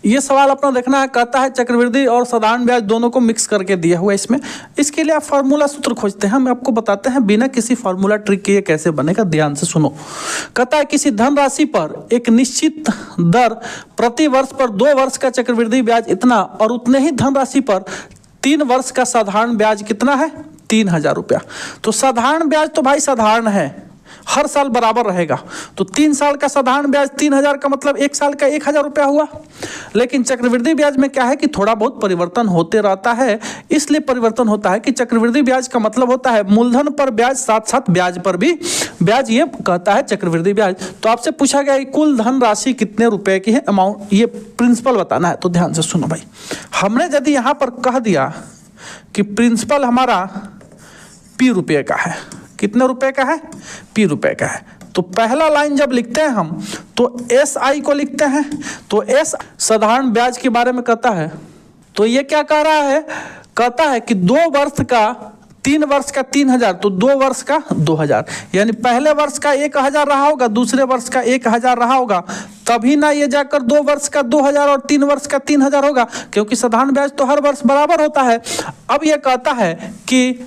ये सवाल अपना देखना है। कहता है चक्रवृद्धि और साधारण ब्याज दोनों को मिक्स करके दिया हुआ है इसमें। इसके लिए आप फार्मूला सूत्र खोजते हैं, हम आपको बताते हैं बिना किसी फार्मूला ट्रिक के ये कैसे बनेगा, ध्यान से सुनो। कहता है किसी धनराशि पर एक निश्चित दर प्रति वर्ष पर 2 वर्ष का चक्रवृद्धि ब्याज इतना और उतने ही धनराशि पर 3 वर्ष का साधारण ब्याज कितना है, 3000 रुपया। तो साधारण ब्याज तो भाई साधारण है, हर साल बराबर रहेगा। तो 3 साल का साधारण ब्याज 3000 का मतलब 1 साल का 1000 रुपया हुआ। लेकिन चक्रवृद्धि ब्याज में क्या है कि थोड़ा बहुत परिवर्तन होते रहता है। इसलिए परिवर्तन होता है कि चक्रवृद्धि ब्याज का मतलब होता है मूलधन पर ब्याज साथ साथ ब्याज पर भी ब्याज, ये कहता है चक्रवृद्धि ब्याज। तो आपसे पूछा गया कि कुल धन राशि कितने रुपए की है, अमाउंट, ये प्रिंसिपल बताना है। तो ध्यान से सुनो भाई, हमने यदि यहाँ पर कह दिया कि प्रिंसिपल हमारा P रुपये का है, कितने रुपए का है, P रुपए का है। तो पहला लाइन जब लिखते हैं हम तो SI को लिखते हैं। तो S साधारण ब्याज के बारे में कहता है। तो ये क्या कह रहा है, कहता है कि 2 वर्ष का 3 वर्ष का 3000, तो 2 वर्ष का 2000, यानी पहले वर्ष का 1000 रहा होगा, दूसरे वर्ष का 1000 रहा होगा, तभी ना ये जाकर 2 वर्ष का 2000 और 3 वर्ष का 3000 होगा, क्योंकि साधारण ब्याज तो हर वर्ष बराबर होता है। अब ये कहता है कि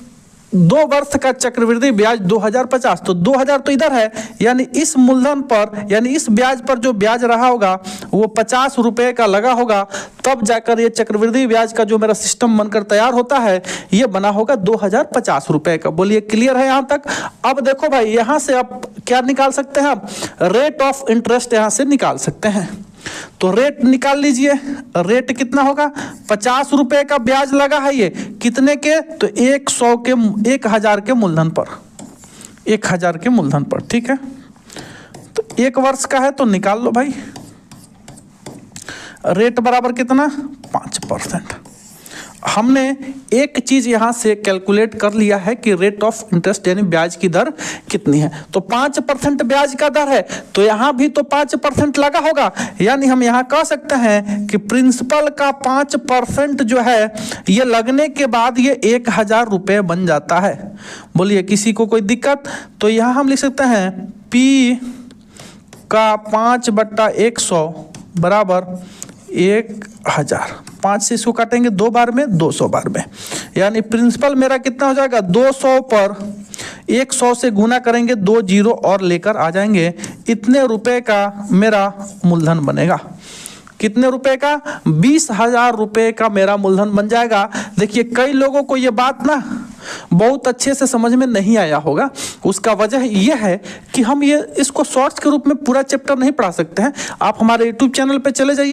2 वर्ष का चक्रवृद्धि ब्याज 2050, तो 2000 तो इधर है, यानी इस मूलधन पर, यानी इस ब्याज पर जो ब्याज रहा होगा वो 50 रुपए का लगा होगा, तब जाकर ये चक्रवृद्धि ब्याज का जो मेरा सिस्टम बनकर तैयार होता है ये बना होगा 2050 रुपए का। बोलिए क्लियर है यहाँ तक। अब देखो भाई, यहाँ से आप क्या निकाल सकते हैं, आप रेट ऑफ इंटरेस्ट यहाँ से निकाल सकते हैं। तो रेट निकाल लीजिए, रेट कितना होगा, 50 रुपए का ब्याज लगा है, ये कितने के, तो 1000 के मूलधन पर, 1000 के मूलधन पर, ठीक है। तो 1 वर्ष का है तो निकाल लो भाई, रेट बराबर कितना, 5%। हमने एक चीज यहां से कैलकुलेट कर लिया है कि रेट ऑफ इंटरेस्ट यानी ब्याज की दर कितनी है। तो 5% ब्याज का दर है, तो यहां भी तो 5% लगा होगा, यानी हम यहां कह सकते हैं कि प्रिंसिपल का 5% जो है ये लगने के बाद ये 1000 रुपये बन जाता है। बोलिए किसी को कोई दिक्कत, तो यहां हम लिख सकते हैं P का 5/100 बराबर 1000। 5 से इसको काटेंगे 2 बार में, 200 बार में, यानी प्रिंसिपल मेरा कितना हो जाएगा, 200 पर 100 से गुना करेंगे, 2 जीरो और लेकर आ जाएंगे, इतने रुपए का मेरा मूलधन बनेगा। कितने रुपए का, 20,000 रुपए का मेरा मूलधन बन जाएगा। देखिए कई लोगों को ये बात ना बहुत अच्छे से समझ में नहीं आया होगा, उसका वजह यह है कि हम ये इसको शॉर्ट्स के रूप में पूरा चैप्टर नहीं पढ़ा सकते हैं। आप हमारे YouTube चैनल पे चले जाइए।